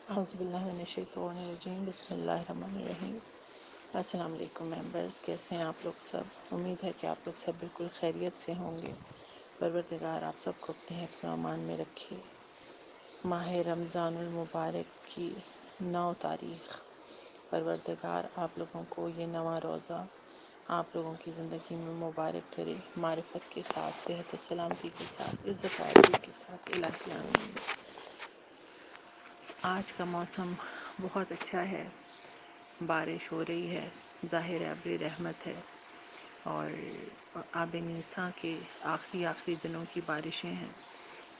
اعوذ باللہ من الشیطان الرجیم، بسم اللہ الرحمن الرحیم۔ السلام علیکم ممبرز، کیسے ہیں آپ لوگ سب؟ امید ہے کہ آپ لوگ سب بالکل خیریت سے ہوں گے۔ پروردگار آپ سب کو اپنے حفظ و امان میں رکھے۔ ماہ رمضان المبارک کی 9 تاریخ، پروردگار آپ لوگوں کو یہ 9واں روزہ آپ لوگوں کی زندگی میں مبارک کرے، معرفت کے ساتھ، صحت و سلامتی کے ساتھ، عزت عافیت کے ساتھ، الہی آمین۔ آج کا موسم بہت اچھا ہے، بارش ہو رہی ہے، ظاہر ابر رحمت ہے، اور آب نیساں کے آخری دنوں کی بارشیں ہیں۔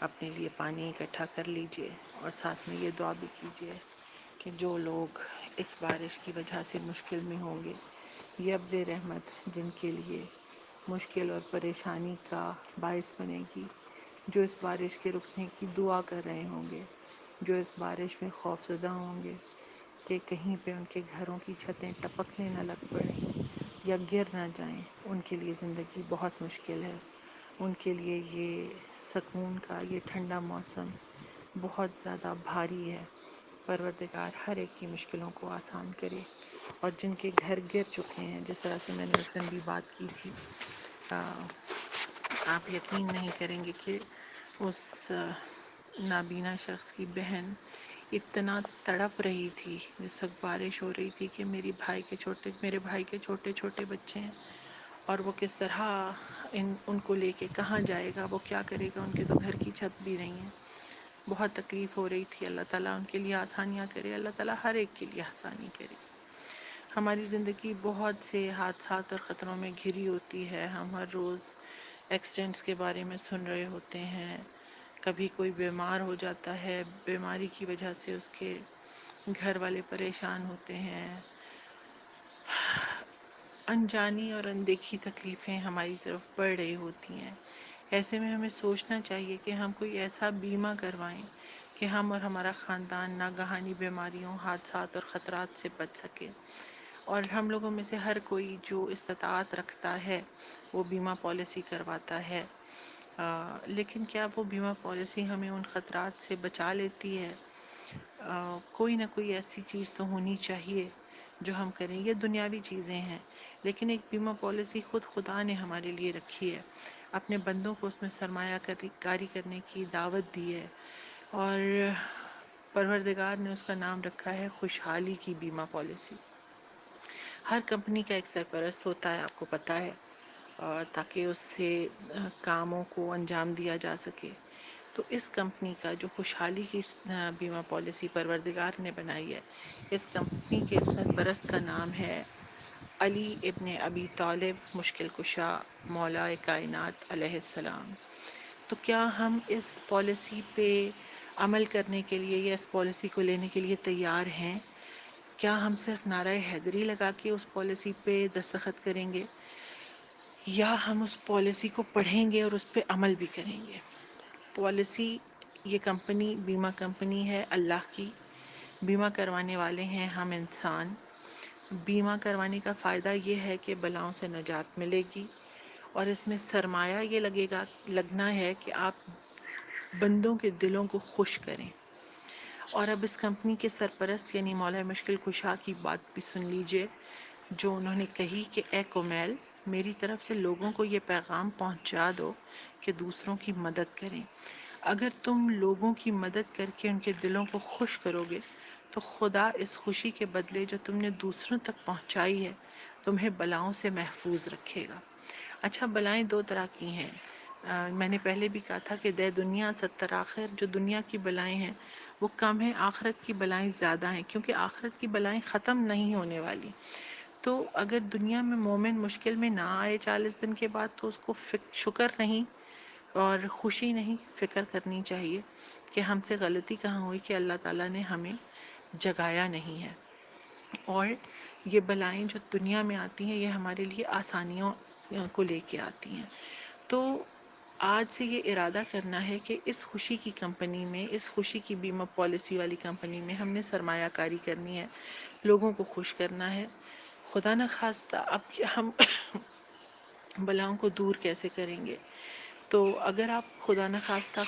اپنے لیے پانی اکٹھا کر لیجئے اور ساتھ میں یہ دعا بھی کیجئے کہ جو لوگ اس بارش کی وجہ سے مشکل میں ہوں گے، یہ ابر رحمت جن کے لیے مشکل اور پریشانی کا باعث بنے گی، جو اس بارش کے رکنے کی دعا کر رہے ہوں گے، جو اس بارش میں خوف زدہ ہوں گے کہ کہیں پہ ان کے گھروں کی چھتیں ٹپکنے نہ لگ پڑیں یا گر نہ جائیں، ان کے لیے زندگی بہت مشکل ہے۔ ان کے لیے یہ سکون کا یہ ٹھنڈا موسم بہت زیادہ بھاری ہے۔ پروردگار ہر ایک کی مشکلوں کو آسان کرے، اور جن کے گھر گر چکے ہیں، جس طرح سے میں نے اس دن بھی بات کی تھی، آپ یقین نہیں کریں گے کہ اس نابینا شخص کی بہن اتنا تڑپ رہی تھی جس وقت بارش ہو رہی تھی کہ میرے بھائی کے چھوٹے چھوٹے بچے ہیں، اور وہ کس طرح ان کو لے کے کہاں جائے گا، وہ کیا کرے گا، ان کے تو گھر کی چھت بھی نہیں ہے۔ بہت تکلیف ہو رہی تھی۔ اللہ تعالیٰ ان کے لیے آسانیاں کرے، اللہ تعالیٰ ہر ایک کے لیے آسانی کرے۔ ہماری زندگی بہت سے حادثات اور خطروں میں گھری ہوتی ہے۔ ہم ہر روز ایکسیڈنٹس کے بارے میں سن رہے ہوتے ہیں، کبھی کوئی بیمار ہو جاتا ہے، بیماری کی وجہ سے اس کے گھر والے پریشان ہوتے ہیں۔ انجانی اور اندیکھی تکلیفیں ہماری طرف بڑھ رہی ہوتی ہیں۔ ایسے میں ہمیں سوچنا چاہیے کہ ہم کوئی ایسا بیمہ کروائیں کہ ہم اور ہمارا خاندان ناگہانی بیماریوں، حادثات اور خطرات سے بچ سکے۔ اور ہم لوگوں میں سے ہر کوئی جو استطاعت رکھتا ہے وہ بیمہ پالیسی کرواتا ہے، لیکن کیا وہ بیمہ پالیسی ہمیں ان خطرات سے بچا لیتی ہے؟ کوئی نہ کوئی ایسی چیز تو ہونی چاہیے جو ہم کریں۔ یہ دنیاوی چیزیں ہیں، لیکن ایک بیمہ پالیسی خود خدا نے ہمارے لیے رکھی ہے، اپنے بندوں کو اس میں سرمایہ کاری کرنے کی دعوت دی ہے، اور پروردگار نے اس کا نام رکھا ہے خوشحالی کی بیمہ پالیسی۔ ہر کمپنی کا ایک سرپرست ہوتا ہے، آپ کو پتہ ہے، اور تاکہ اس سے کاموں کو انجام دیا جا سکے۔ تو اس کمپنی کا جو خوشحالی کی بیمہ پالیسی پروردگار نے بنائی ہے، اس کمپنی کے سرپرست کا نام ہے علی ابن ابی طالب مشکل کشا مولا کائنات علیہ السلام۔ تو کیا ہم اس پالیسی پہ عمل کرنے کے لیے یا اس پالیسی کو لینے کے لیے تیار ہیں؟ کیا ہم صرف نعرہ حیدری لگا کے اس پالیسی پہ دستخط کریں گے، یا ہم اس پالیسی کو پڑھیں گے اور اس پہ عمل بھی کریں گے؟ پالیسی، یہ کمپنی بیمہ کمپنی ہے اللہ کی، بیمہ کروانے والے ہیں ہم انسان۔ بیمہ کروانے کا فائدہ یہ ہے کہ بلاؤں سے نجات ملے گی، اور اس میں سرمایہ یہ لگنا ہے کہ آپ بندوں کے دلوں کو خوش کریں۔ اور اب اس کمپنی کے سرپرست یعنی مولا مشکل کشا کی بات بھی سن لیجئے، جو انہوں نے کہی کہ اے کومیل، میری طرف سے لوگوں کو یہ پیغام پہنچا دو کہ دوسروں کی مدد کریں۔ اگر تم لوگوں کی مدد کر کے ان کے دلوں کو خوش کرو گے تو خدا اس خوشی کے بدلے جو تم نے دوسروں تک پہنچائی ہے تمہیں بلاؤں سے محفوظ رکھے گا۔ اچھا، بلائیں دو طرح کی ہیں۔ میں نے پہلے بھی کہا تھا کہ دے دنیا ستر آخر، جو دنیا کی بلائیں ہیں وہ کم ہیں، آخرت کی بلائیں زیادہ ہیں، کیونکہ آخرت کی بلائیں ختم نہیں ہونے والی۔ تو اگر دنیا میں مومن مشکل میں نہ آئے 40 دن کے بعد تو اس کو شکر نہیں اور خوشی نہیں، فکر کرنی چاہیے کہ ہم سے غلطی کہاں ہوئی کہ اللہ تعالیٰ نے ہمیں جگایا نہیں ہے۔ اور یہ بلائیں جو دنیا میں آتی ہیں یہ ہمارے لیے آسانیوں کو لے کے آتی ہیں۔ تو آج سے یہ ارادہ کرنا ہے کہ اس خوشی کی کمپنی میں، اس خوشی کی بیمہ پالیسی والی کمپنی میں ہم نے سرمایہ کاری کرنی ہے، لوگوں کو خوش کرنا ہے۔ خدا نخواستہ اب ہم بلاؤں کو دور کیسے کریں گے؟ تو اگر آپ خدا نہ خواستہ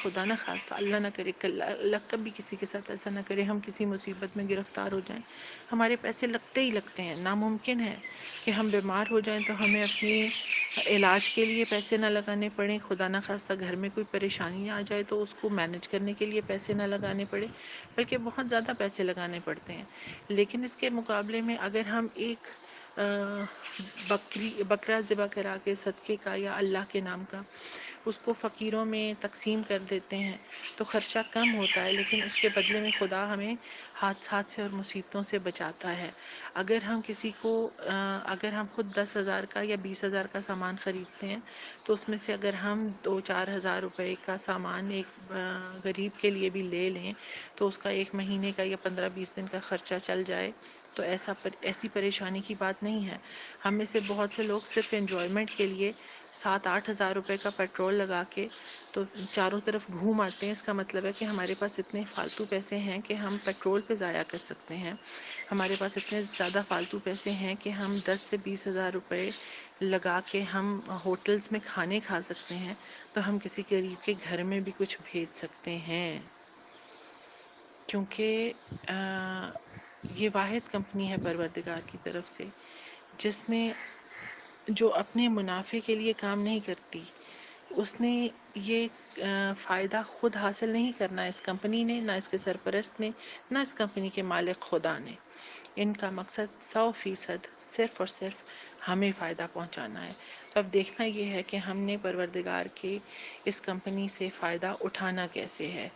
اللہ نہ کرے، اللہ کبھی کسی کے ساتھ ایسا نہ کرے، ہم کسی مصیبت میں گرفتار ہو جائیں، ہمارے پیسے لگتے ہی لگتے ہیں، ناممکن ہے کہ ہم بیمار ہو جائیں تو ہمیں اپنی علاج کے لیے پیسے نہ لگانے پڑیں، خدا نہ خواستہ گھر میں کوئی پریشانی آ جائے تو اس کو مینج کرنے کے لیے پیسے نہ لگانے پڑے، بلکہ بہت زیادہ پیسے لگانے پڑتے ہیں۔ لیکن اس کے مقابلے میں اگر ہم ایک بکرا ذبح کرا کے صدقے کا یا اللہ کے نام کا اس کو فقیروں میں تقسیم کر دیتے ہیں تو خرچہ کم ہوتا ہے، لیکن اس کے بدلے میں خدا ہمیں حادثات سے اور مصیبتوں سے بچاتا ہے۔ اگر ہم کسی کو اگر ہم خود 10,000 کا یا 20,000 کا سامان خریدتے ہیں تو اس میں سے اگر ہم 2-4 ہزار روپے کا سامان ایک غریب کے لیے بھی لے لیں تو اس کا ایک مہینے کا یا 15-20 دن کا خرچہ چل جائے تو ایسی پریشانی کی بات نہیں ہے۔ ہم میں سے بہت سے لوگ صرف انجوائمنٹ کے لیے 7-8 ہزار روپے کا پیٹرول لگا کے تو چاروں طرف گھوم آتے ہیں۔ اس کا مطلب ہے کہ ہمارے پاس اتنے فالتو پیسے ہیں کہ ہم پیٹرول پہ ضائع کر سکتے ہیں، ہمارے پاس اتنے زیادہ فالتو پیسے ہیں کہ ہم 10 سے 20 ہزار روپے لگا کے ہم ہوٹلز میں کھانے کھا سکتے ہیں، تو ہم کسی غریب کے گھر میں بھی کچھ بھیج سکتے ہیں، کیونکہ یہ واحد کمپنی ہے پروردگار کی طرف سے جس میں جو اپنے منافع کے لیے کام نہیں کرتی۔ اس نے یہ فائدہ خود حاصل نہیں کرنا، اس کمپنی نے، نہ اس کے سرپرست نے، نہ اس کمپنی کے مالک خدا نے۔ ان کا مقصد 100% صرف اور صرف ہمیں فائدہ پہنچانا ہے۔ تو اب دیکھنا یہ ہے کہ ہم نے پروردگار کے اس کمپنی سے فائدہ اٹھانا کیسے ہے،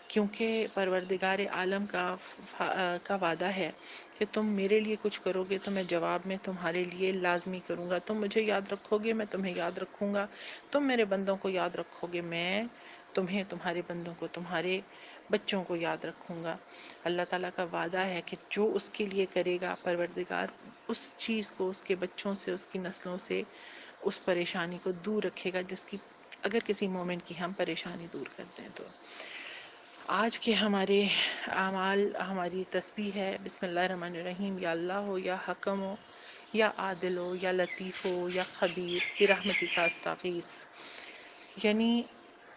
کیونکہ پروردگار عالم کا وعدہ ہے کہ تم میرے لیے کچھ کرو گے تو میں جواب میں تمہارے لیے لازمی کروں گا، تم مجھے یاد رکھو گے میں تمہیں یاد رکھوں گا، تم میرے بندوں کو یاد رکھو گے میں تمہیں، تمہارے بندوں کو، تمہارے بچوں کو یاد رکھوں گا۔ اللہ تعالیٰ کا وعدہ ہے کہ جو اس کے لیے کرے گا پروردگار اس چیز کو اس کے بچوں سے، اس کی نسلوں سے اس پریشانی کو دور رکھے گا جس کی اگر کسی مومن کی ہم پریشانی دور کر دیں تو۔ آج کے ہمارے اعمال، ہماری تسبیح ہے بسم اللہ الرحمن الرحیم، یا اللہ ہو، یا حکم ہو، یا عادل ہو، یا لطیف ہو، یا خبیر، برحمتک استغیث۔ یعنی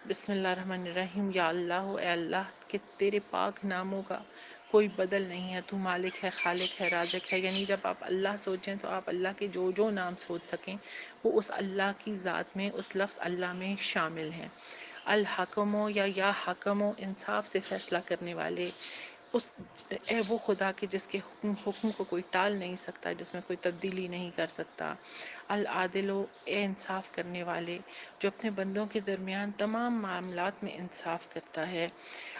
بسم اللہ الرحمن الرحیم، یا اللہ ہو، اے اللہ کہ تیرے پاک ناموں کا کوئی بدل نہیں ہے، تو مالک ہے، خالق ہے، رازق ہے۔ یعنی جب آپ اللہ سوچیں تو آپ اللہ کے جو جو نام سوچ سکیں وہ اس اللہ کی ذات میں، اس لفظ اللہ میں شامل ہیں۔ الحکم یا حکم، انصاف سے فیصلہ کرنے والے، اس اے وہ خدا کے جس کے حکم کو کوئی ٹال نہیں سکتا، جس میں کوئی تبدیلی نہیں کر سکتا۔ العادل، اے انصاف کرنے والے جو اپنے بندوں کے درمیان تمام معاملات میں انصاف کرتا ہے۔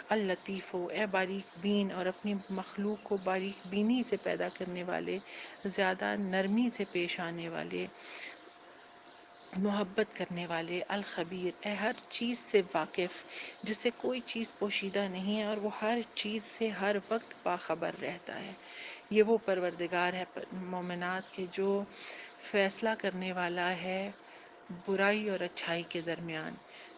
اللطیف، اے باریک بین اور اپنی مخلوق کو باریک بینی سے پیدا کرنے والے، زیادہ نرمی سے پیش آنے والے، محبت کرنے والے۔ الخبیر، اے ہر چیز سے واقف جس سے کوئی چیز پوشیدہ نہیں ہے اور وہ ہر چیز سے ہر وقت باخبر رہتا ہے۔ یہ وہ پروردگار ہے مومنات کے جو فیصلہ کرنے والا ہے برائی اور اچھائی کے درمیان،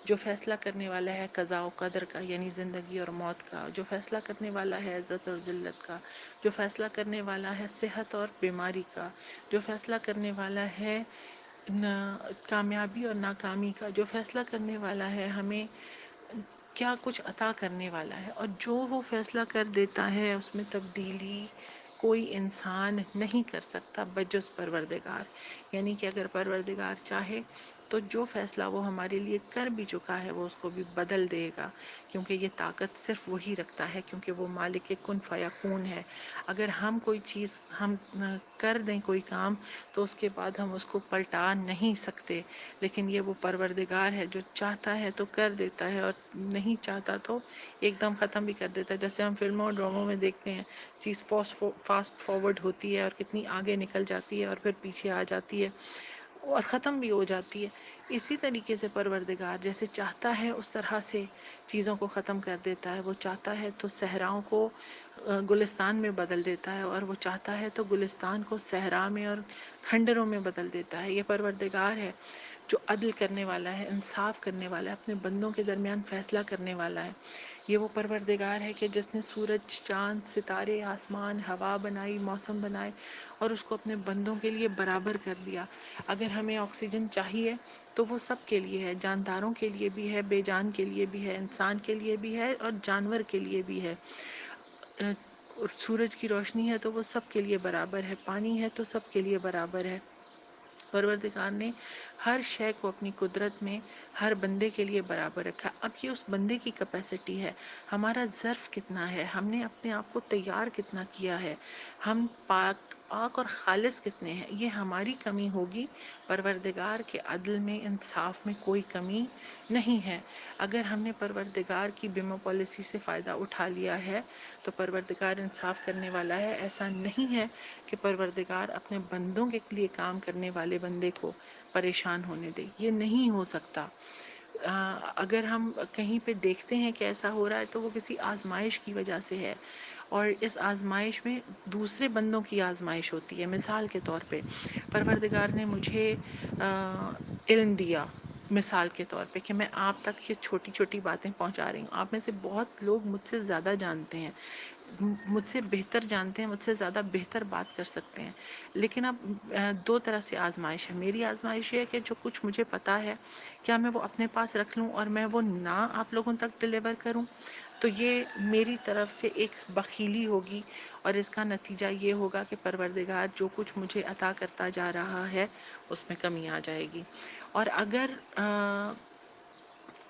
جو فیصلہ کرنے والا ہے قضاء و قدر کا یعنی زندگی اور موت کا، جو فیصلہ کرنے والا ہے عزت اور ذلت کا، جو فیصلہ کرنے والا ہے صحت اور بیماری کا، جو فیصلہ کرنے والا ہے کامیابی اور ناکامی کا، جو فیصلہ کرنے والا ہے ہمیں کیا کچھ عطا کرنے والا ہے، اور جو وہ فیصلہ کر دیتا ہے اس میں تبدیلی کوئی انسان نہیں کر سکتا بجز پروردگار۔ یعنی کہ اگر پروردگار چاہے تو جو فیصلہ وہ ہمارے لیے کر بھی چکا ہے وہ اس کو بھی بدل دے گا، کیونکہ یہ طاقت صرف وہی رکھتا ہے، کیونکہ وہ مالک کن فیکون ہے۔ اگر ہم کوئی چیز ہم کر دیں کوئی کام تو اس کے بعد ہم اس کو پلٹا نہیں سکتے، لیکن یہ وہ پروردگار ہے جو چاہتا ہے تو کر دیتا ہے اور نہیں چاہتا تو ایک دم ختم بھی کر دیتا ہے۔ جیسے ہم فلموں اور ڈراموں میں دیکھتے ہیں چیز فاسٹ فارورڈ ہوتی ہے اور کتنی آگے نکل جاتی ہے اور پھر پیچھے آ جاتی ہے اور ختم بھی ہو جاتی ہے۔ اسی طریقے سے پروردگار جیسے چاہتا ہے اس طرح سے چیزوں کو ختم کر دیتا ہے۔ وہ چاہتا ہے تو صحراؤں کو گلستان میں بدل دیتا ہے، اور وہ چاہتا ہے تو گلستان کو صحرا میں اور کھنڈروں میں بدل دیتا ہے۔ یہ پروردگار ہے جو عدل کرنے والا ہے، انصاف کرنے والا ہے، اپنے بندوں کے درمیان فیصلہ کرنے والا ہے۔ یہ وہ پروردگار ہے کہ جس نے سورج، چاند، ستارے، آسمان، ہوا بنائی، موسم بنائے اور اس کو اپنے بندوں کے لیے برابر کر دیا۔ اگر ہمیں آکسیجن چاہیے تو وہ سب کے لیے ہے، جانداروں کے لیے بھی ہے، بے جان کے لیے بھی ہے، انسان کے لیے بھی ہے اور جانور کے لیے بھی ہے۔ اور سورج کی روشنی ہے تو وہ سب کے لیے برابر ہے، پانی ہے تو سب کے لیے برابر ہے۔ پروردگار نے ہر شے کو اپنی قدرت میں ہر بندے کے لیے برابر رکھا۔ اب یہ اس بندے کی کیپیسٹی ہے، ہمارا ظرف کتنا ہے، ہم نے اپنے آپ کو تیار کتنا کیا ہے، ہم پاک اور خالص کتنے ہیں، یہ ہماری کمی ہوگی۔ پروردگار کے عدل میں، انصاف میں کوئی کمی نہیں ہے۔ اگر ہم نے پروردگار کی بیمہ پالیسی سے فائدہ اٹھا لیا ہے تو پروردگار انصاف کرنے والا ہے۔ ایسا نہیں ہے کہ پروردگار اپنے بندوں کے لیے کام کرنے والے بندے کو پریشان ہونے دے، یہ نہیں ہو سکتا۔ اگر ہم کہیں پہ دیکھتے ہیں کہ ایسا ہو رہا ہے تو وہ کسی آزمائش کی وجہ سے ہے، اور اس آزمائش میں دوسرے بندوں کی آزمائش ہوتی ہے۔ مثال کے طور پہ پروردگار نے مجھے علم دیا، مثال کے طور پہ کہ میں آپ تک یہ چھوٹی چھوٹی باتیں پہنچا رہی ہوں۔ آپ میں سے بہت لوگ مجھ سے زیادہ جانتے ہیں، مجھ سے بہتر جانتے ہیں، مجھ سے زیادہ بہتر بات کر سکتے ہیں، لیکن اب دو طرح سے آزمائش ہے۔ میری آزمائش یہ ہے کہ جو کچھ مجھے پتا ہے کیا میں وہ اپنے پاس رکھ لوں اور میں وہ نہ آپ لوگوں تک ڈیلیور کروں، تو یہ میری طرف سے ایک بخیلی ہوگی، اور اس کا نتیجہ یہ ہوگا کہ پروردگار جو کچھ مجھے عطا کرتا جا رہا ہے اس میں کمی آ جائے گی۔ اور اگر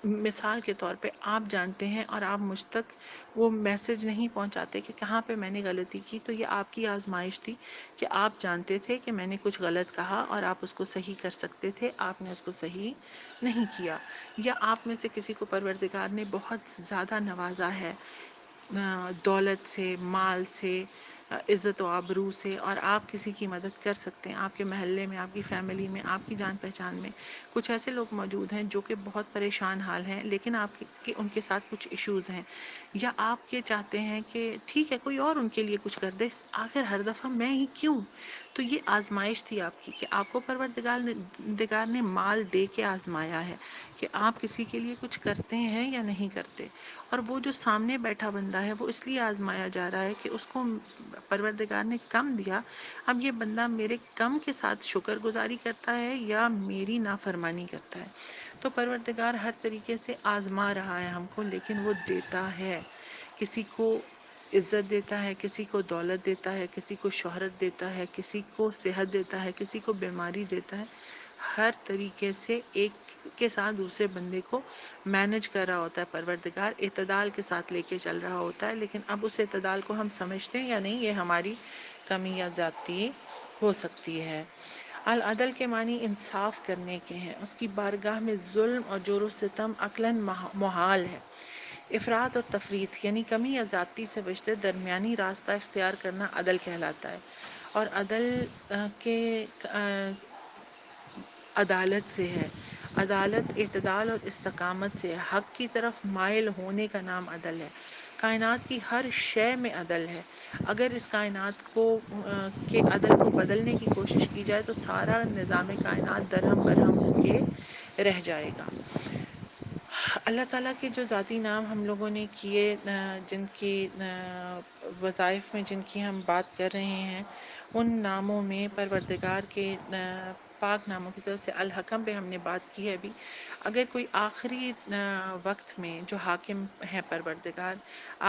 مثال کے طور پہ آپ جانتے ہیں اور آپ مجھ تک وہ میسج نہیں پہنچاتے کہ کہاں پہ میں نے غلطی کی، تو یہ آپ کی آزمائش تھی کہ آپ جانتے تھے کہ میں نے کچھ غلط کہا اور آپ اس کو صحیح کر سکتے تھے، آپ نے اس کو صحیح نہیں کیا۔ یا آپ میں سے کسی کو پروردگار نے بہت زیادہ نوازا ہے، دولت سے، مال سے، عزت و آبرو سے، اور آپ کسی کی مدد کر سکتے ہیں۔ آپ کے محلے میں، آپ کی فیملی میں، آپ کی جان پہچان میں کچھ ایسے لوگ موجود ہیں جو کہ بہت پریشان حال ہیں، لیکن آپ کے ان کے ساتھ کچھ ایشوز ہیں، یا آپ یہ چاہتے ہیں کہ ٹھیک ہے کوئی اور ان کے لیے کچھ کر دے، آخر ہر دفعہ میں ہی کیوں؟ تو یہ آزمائش تھی آپ کی کہ آپ کو پروردگار نے مال دے کے آزمایا ہے کہ آپ کسی کے لیے کچھ کرتے ہیں یا نہیں کرتے۔ اور وہ جو سامنے بیٹھا بندہ ہے وہ اس لیے آزمایا جا رہا ہے کہ اس کو پروردگار نے کم دیا، اب یہ بندہ میرے کم کے ساتھ شکر گزاری کرتا ہے یا میری نافرمانی کرتا ہے۔ تو پروردگار ہر طریقے سے آزما رہا ہے ہم کو، لیکن وہ دیتا ہے، کسی کو عزت دیتا ہے، کسی کو دولت دیتا ہے، کسی کو شہرت دیتا ہے، کسی کو صحت دیتا ہے، کسی کو بیماری دیتا ہے۔ ہر طریقے سے ایک کے ساتھ دوسرے بندے کو مینج کر رہا ہوتا ہے پروردگار، اعتدال کے ساتھ لے کے چل رہا ہوتا ہے، لیکن اب اس اعتدال کو ہم سمجھتے ہیں یا نہیں، یہ ہماری کمی یا زیادتی ہو سکتی ہے۔ العدل کے معنی انصاف کرنے کے ہیں، اس کی بارگاہ میں ظلم اور جور و ستم عقلاً محال ہے۔ افراط اور تفریط یعنی کمی یا زیادتی سے بچتے درمیانی راستہ اختیار کرنا عدل کہلاتا ہے۔ اور عدل کے عدالت سے ہے، عدالت اعتدال اور استقامت سے ہے، حق کی طرف مائل ہونے کا نام عدل ہے۔ کائنات کی ہر شے میں عدل ہے۔ اگر اس کائنات کو کے عدل کو بدلنے کی کوشش کی جائے تو سارا نظام کائنات درہم برہم ہو کے رہ جائے گا۔ اللہ تعالیٰ کے جو ذاتی نام ہم لوگوں نے کیے، جن کی وظائف میں جن کی ہم بات کر رہے ہیں، ان ناموں میں پروردگار کے پاک ناموں کی طرف سے الحکم پہ ہم نے بات کی ہے ابھی۔ اگر کوئی آخری وقت میں جو حاکم ہے پروردگار،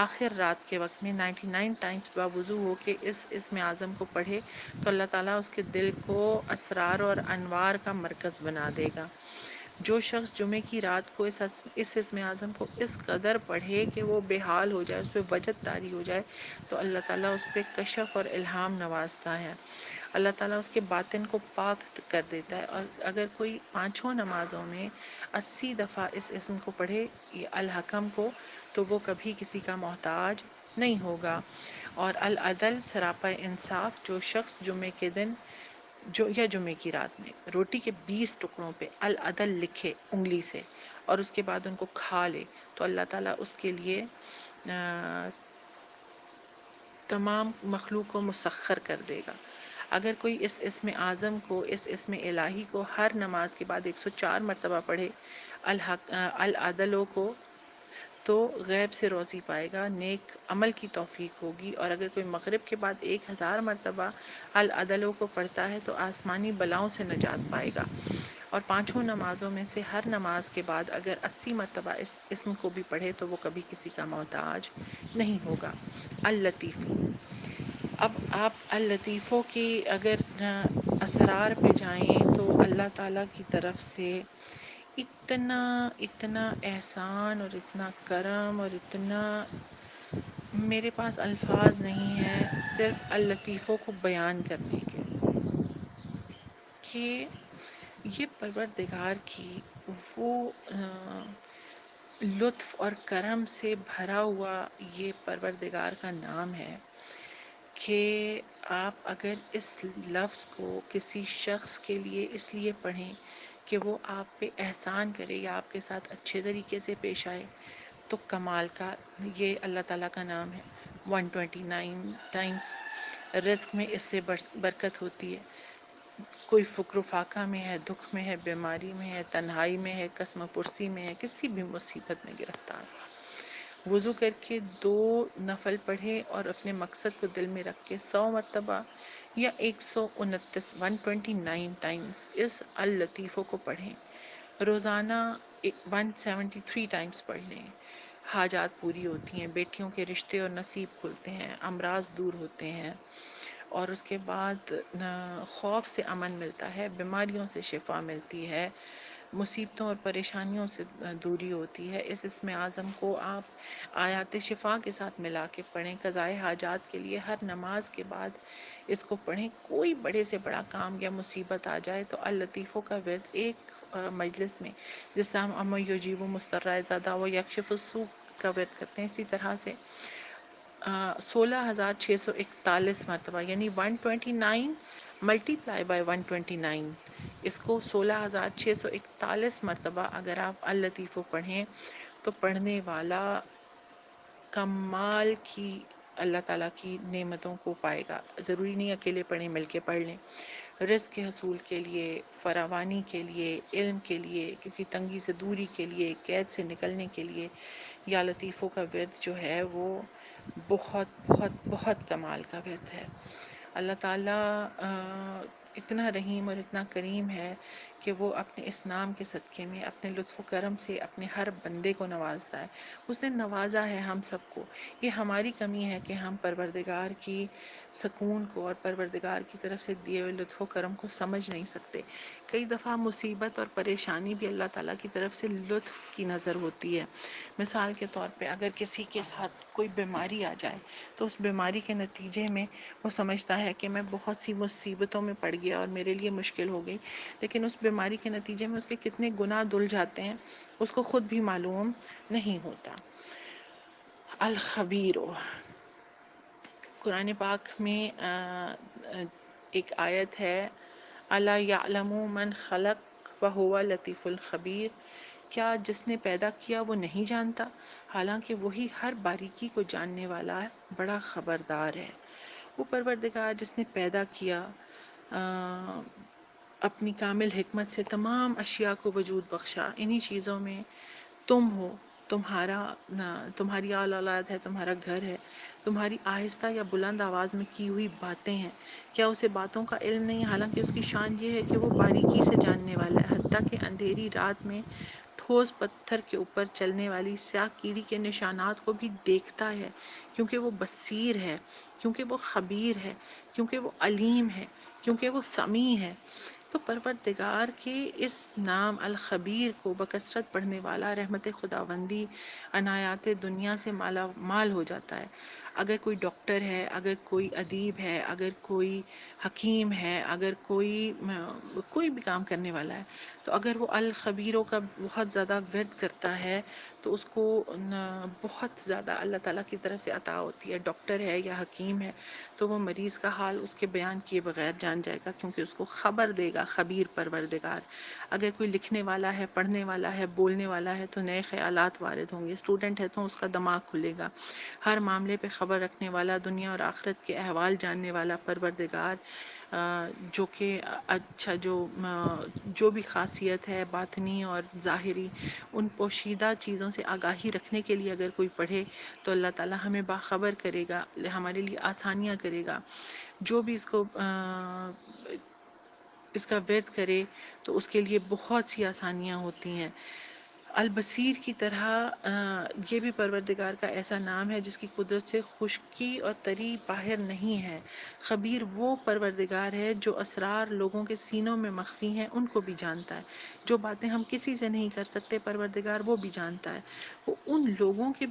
آخر رات کے وقت میں 99 ٹائمز باوضو ہو کے اس اسم اعظم کو پڑھے تو اللہ تعالیٰ اس کے دل کو اسرار اور انوار کا مرکز بنا دے گا۔ جو شخص جمعے کی رات کو اس اسم اعظم کو اس قدر پڑھے کہ وہ بے حال ہو جائے، اس پہ وجد طاری ہو جائے، تو اللہ تعالیٰ اس پہ کشف اور الہام نوازتا ہے، اللہ تعالیٰ اس کے باطن کو پاک کر دیتا ہے۔ اور اگر کوئی پانچوں نمازوں میں 80 دفعہ اس اسم کو پڑھے، یہ الحکم کو، تو وہ کبھی کسی کا محتاج نہیں ہوگا۔ اور العدل سراپا انصاف، جو شخص جمعے کے دن یا جمعے کی رات میں روٹی کے 20 ٹکڑوں پہ العدل لکھے انگلی سے اور اس کے بعد ان کو کھا لے، تو اللہ تعالیٰ اس کے لیے تمام مخلوق کو مسخر کر دے گا۔ اگر کوئی اس اسم اعظم کو، اس اسم الہی کو ہر نماز کے بعد 104 مرتبہ پڑھے، العدلوں کو، تو غیب سے روزی پائے گا، نیک عمل کی توفیق ہوگی۔ اور اگر کوئی مغرب کے بعد 1000 مرتبہ العدلوں کو پڑھتا ہے تو آسمانی بلاؤں سے نجات پائے گا۔ اور پانچوں نمازوں میں سے ہر نماز کے بعد اگر 80 مرتبہ اس اسم کو بھی پڑھے تو وہ کبھی کسی کا محتاج نہیں ہوگا۔ اللطیفو، اب آپ اللطیفوں کی اگر اسرار پہ جائیں تو اللہ تعالیٰ کی طرف سے اتنا اتنا احسان اور اتنا کرم اور اتنا، میرے پاس الفاظ نہیں ہیں صرف اللطیفوں کو بیان کرنے کے، کہ یہ پروردگار کی وہ لطف اور کرم سے بھرا ہوا یہ پروردگار کا نام ہے کہ آپ اگر اس لفظ کو کسی شخص کے لیے اس لیے پڑھیں کہ وہ آپ پہ احسان کرے یا آپ کے ساتھ اچھے طریقے سے پیش آئے تو کمال کا یہ اللہ تعالیٰ کا نام ہے۔ 129 ٹائمز رزق میں اس سے برکت ہوتی ہے، کوئی فقر و فاقہ میں ہے، دکھ میں ہے، بیماری میں ہے، تنہائی میں ہے، قسم پرسی میں ہے، کسی بھی مصیبت میں گرفتار، وضو کر کے 2 نفل پڑھے اور اپنے مقصد کو دل میں رکھ کے 100 مرتبہ یا 129 ٹائمز اس اللطیفوں کو پڑھیں، روزانہ 173 ٹائمز پڑھ لیں، حاجات پوری ہوتی ہیں، بیٹیوں کے رشتے اور نصیب کھلتے ہیں، امراض دور ہوتے ہیں، اور اس کے بعد خوف سے امن ملتا ہے، بیماریوں سے شفا ملتی ہے، مصیبتوں اور پریشانیوں سے دوری ہوتی ہے۔ اس اسم اعظم کو آپ آیات شفا کے ساتھ ملا کے پڑھیں، قضائے حاجات کے لیے ہر نماز کے بعد اس کو پڑھیں، کوئی بڑے سے بڑا کام یا مصیبت آ جائے تو اللطیفوں کا ورد ایک مجلس میں، جس سے ہم امن یجیب و مسترائے زدہ و یکشف السوء کا ورد کرتے ہیں، اسی طرح سے 16,641 مرتبہ، یعنی 129 ملٹی پلائی بائی 129، اس کو 16,641 مرتبہ اگر آپ اللطیفوں پڑھیں تو پڑھنے والا کمال کی اللہ تعالیٰ کی نعمتوں کو پائے گا۔ ضروری نہیں اکیلے پڑھیں، مل کے پڑھ لیں، رزق کے حصول کے لیے، فراوانی کے لیے، علم کے لیے، کسی تنگی سے دوری کے لیے، قید سے نکلنے کے لیے، یا لطیفوں کا ورد جو ہے وہ بہت بہت بہت کمال کا ورد ہے۔ اللہ تعالیٰ اتنا رحیم اور اتنا کریم ہے کہ وہ اپنے اس نام کے صدقے میں اپنے لطف و کرم سے اپنے ہر بندے کو نوازتا ہے، اس نے نوازا ہے ہم سب کو۔ یہ ہماری کمی ہے کہ ہم پروردگار کی سکون کو اور پروردگار کی طرف سے دیے ہوئے لطف و کرم کو سمجھ نہیں سکتے۔ کئی دفعہ مصیبت اور پریشانی بھی اللہ تعالیٰ کی طرف سے لطف کی نظر ہوتی ہے۔ مثال کے طور پہ اگر کسی کے ساتھ کوئی بیماری آ جائے تو اس بیماری کے نتیجے میں وہ سمجھتا ہے کہ میں بہت سی مصیبتوں میں پڑ گیا اور میرے لیے مشکل ہو گئی، لیکن اس بیماری کے نتیجے میں اس کے کتنے گناہ دھل جاتے ہیں اس کو خود بھی معلوم نہیں ہوتا۔ الخبیر، قرآن پاک میں ایک آیت ہے، الا یعلم من خلق وہو لطیف الخبیر، کیا جس نے پیدا کیا وہ نہیں جانتا، حالانکہ وہی ہر باریکی کو جاننے والا ہے، بڑا خبردار ہے۔ وہ پروردگار جس نے پیدا کیا، اپنی کامل حکمت سے تمام اشیاء کو وجود بخشا، انہی چیزوں میں تم ہو، تمہاری آل اولاد ہے، تمہارا گھر ہے، تمہاری آہستہ یا بلند آواز میں کی ہوئی باتیں ہیں، کیا اسے باتوں کا علم نہیں؟ حالانکہ اس کی شان یہ ہے کہ وہ باریکی سے جاننے والا ہے، حتیٰ کہ اندھیری رات میں ٹھوس پتھر کے اوپر چلنے والی سیاہ کیڑی کے نشانات کو بھی دیکھتا ہے، کیونکہ وہ بصیر ہے، کیونکہ وہ خبیر ہے، کیونکہ وہ علیم ہے، کیونکہ وہ سمیع ہے۔ تو پروردگار کے اس نام الخبیر کو بکثرت پڑھنے والا رحمت خداوندی عنایات دنیا سے مالا مال ہو جاتا ہے۔ اگر کوئی ڈاکٹر ہے، اگر کوئی ادیب ہے، اگر کوئی حکیم ہے، اگر کوئی بھی کام کرنے والا ہے، تو اگر وہ الخبیروں کا بہت زیادہ ورد کرتا ہے تو اس کو بہت زیادہ اللہ تعالیٰ کی طرف سے عطا ہوتی ہے۔ ڈاکٹر ہے یا حکیم ہے تو وہ مریض کا حال اس کے بیان کیے بغیر جان جائے گا، کیونکہ اس کو خبر دے گا خبیر پروردگار۔ اگر کوئی لکھنے والا ہے، پڑھنے والا ہے، بولنے والا ہے تو نئے خیالات وارد ہوں گے، اسٹوڈنٹ ہے تو اس کا دماغ کھلے گا۔ ہر معاملے پہ خبر رکھنے والا، دنیا اور آخرت کے احوال جاننے والا پروردگار، جو کہ اچھا جو بھی خاصیت ہے باطنی اور ظاہری، ان پوشیدہ چیزوں سے آگاہی رکھنے کے لیے اگر کوئی پڑھے تو اللہ تعالیٰ ہمیں باخبر کرے گا، ہمارے لیے آسانیاں کرے گا۔ جو بھی اس کو اس کا ورد کرے تو اس کے لیے بہت سی آسانیاں ہوتی ہیں۔ البصیر کی طرح یہ بھی پروردگار کا ایسا نام ہے جس کی قدرت سے خشکی اور تری باہر نہیں ہے۔ خبیر وہ پروردگار ہے جو اسرار لوگوں کے سینوں میں مخفی ہیں ان کو بھی جانتا ہے۔ جو باتیں ہم کسی سے نہیں کر سکتے پروردگار وہ بھی جانتا ہے۔ وہ ان لوگوں کے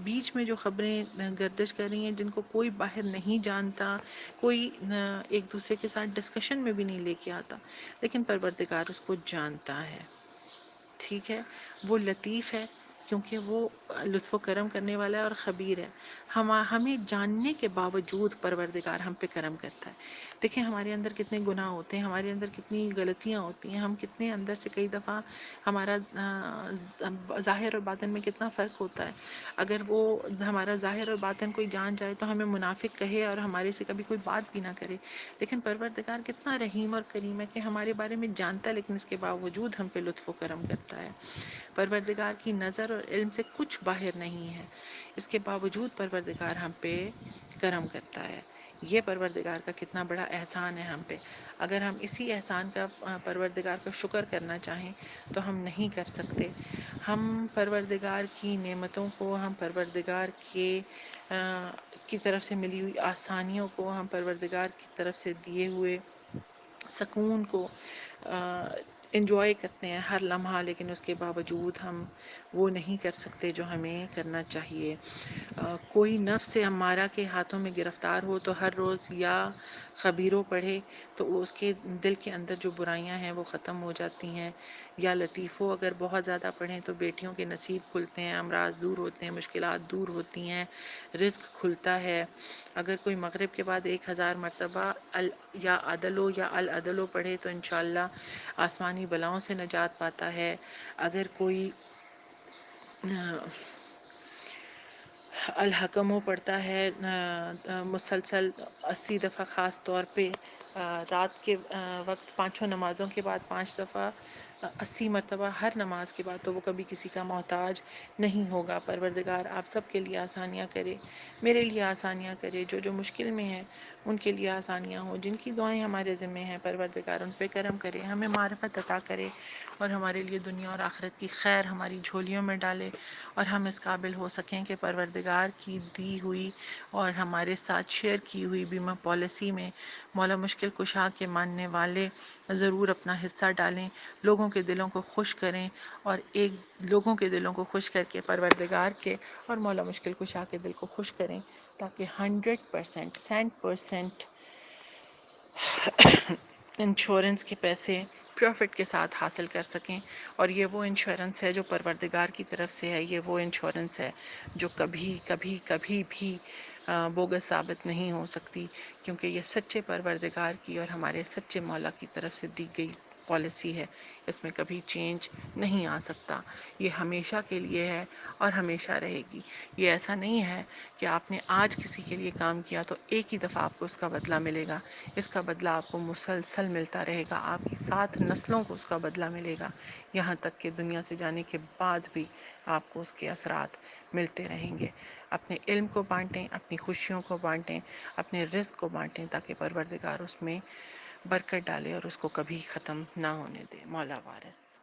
بیچ میں جو خبریں گردش کر رہی ہیں جن کو کوئی باہر نہیں جانتا، کوئی ایک دوسرے کے ساتھ ڈسکشن میں بھی نہیں لے کے آتا، لیکن پروردگار اس کو جانتا ہے۔ ٹھیک ہے، وہ لطیف ہے کیونکہ وہ لطف و کرم کرنے والا ہے، اور خبیر ہے۔ ہمیں جاننے کے باوجود پروردگار ہم پہ کرم کرتا ہے۔ دیکھیں ہمارے اندر کتنے گناہ ہوتے ہیں، ہمارے اندر کتنی غلطیاں ہوتی ہیں، ہم کتنے اندر سے کئی دفعہ ہمارا ظاہر اور باطن میں کتنا فرق ہوتا ہے۔ اگر وہ ہمارا ظاہر اور باطن کوئی جان جائے تو ہمیں منافق کہے اور ہمارے سے کبھی کوئی بات بھی نہ کرے، لیکن پروردگار کتنا رحیم اور کریم ہے کہ ہمارے بارے میں جانتا ہے لیکن اس کے باوجود ہم پہ لطف و کرم کرتا ہے۔ پروردگار کی نظر اور علم سے کچھ باہر نہیں ہے، اس کے باوجود پروردگار ہم پہ کرم کرتا ہے۔ یہ پروردگار کا کتنا بڑا احسان ہے ہم پہ۔ اگر ہم اسی احسان کا پروردگار کا شکر کرنا چاہیں تو ہم نہیں کر سکتے۔ ہم پروردگار کی نعمتوں کو، ہم پروردگار کی طرف سے ملی ہوئی آسانیوں کو، ہم پروردگار کی طرف سے دیے ہوئے سکون کو انجوائے کرتے ہیں ہر لمحہ، لیکن اس کے باوجود ہم وہ نہیں کر سکتے جو ہمیں کرنا چاہیے۔ کوئی نفس امارہ کے ہاتھوں میں گرفتار ہو تو ہر روز یا خبیروں پڑھے تو اس کے دل کے اندر جو برائیاں ہیں وہ ختم ہو جاتی ہیں، یا لطیفو اگر بہت زیادہ پڑھیں تو بیٹیوں کے نصیب کھلتے ہیں، امراض دور ہوتے ہیں، مشکلات دور ہوتی ہیں، رزق کھلتا ہے۔ اگر کوئی مغرب کے بعد 1000 مرتبہ یا عدلو یا العدلو پڑھے تو انشاءاللہ آسمانی بلاؤں سے نجات پاتا ہے۔ اگر کوئی الحکموں پڑھتا ہے مسلسل 80 دفعہ، خاص طور پہ رات کے وقت پانچوں نمازوں کے بعد 5 دفعہ 80 مرتبہ ہر نماز کے بعد، تو وہ کبھی کسی کا محتاج نہیں ہوگا۔ پروردگار آپ سب کے لیے آسانیاں کرے، میرے لیے آسانیاں کرے، جو مشکل میں ہیں ان کے لیے آسانیاں ہوں، جن کی دعائیں ہمارے ذمہ ہیں پروردگار ان پہ کرم کرے، ہمیں معرفت عطا کرے، اور ہمارے لیے دنیا اور آخرت کی خیر ہماری جھولیوں میں ڈالے، اور ہم اس قابل ہو سکیں کہ پروردگار کی دی ہوئی اور ہمارے ساتھ شیئر کی ہوئی بیمہ پالیسی میں مولا مشکل کشا کے ماننے والے ضرور اپنا حصہ ڈالیں، لوگوں کے دلوں کو خوش کریں، اور لوگوں کے دلوں کو خوش کر کے پروردگار کے اور مولا مشکل کشا کے دل کو خوش کریں، تاکہ 100% انشورنس کے پیسے پروفٹ کے ساتھ حاصل کر سکیں۔ اور یہ وہ انشورنس ہے جو پروردگار کی طرف سے ہے، یہ وہ انشورنس ہے جو کبھی کبھی کبھی بھی بوگس ثابت نہیں ہو سکتی، کیونکہ یہ سچے پروردگار کی اور ہمارے سچے مولا کی طرف سے دی گئی پالیسی ہے، اس میں کبھی چینج نہیں آ سکتا، یہ ہمیشہ کے لیے ہے اور ہمیشہ رہے گی۔ یہ ایسا نہیں ہے کہ آپ نے آج کسی کے لیے کام کیا تو ایک ہی دفعہ آپ کو اس کا بدلہ ملے گا، اس کا بدلہ آپ کو مسلسل ملتا رہے گا، آپ کی 7 نسلوں کو اس کا بدلہ ملے گا، یہاں تک کہ دنیا سے جانے کے بعد بھی آپ کو اس کے اثرات ملتے رہیں گے۔ اپنے علم کو بانٹیں، اپنی خوشیوں کو بانٹیں، اپنے رزق کو بانٹیں، تاکہ پروردگار اس میں برکت ڈالے اور اس کو کبھی ختم نہ ہونے دے۔ مولا وارث۔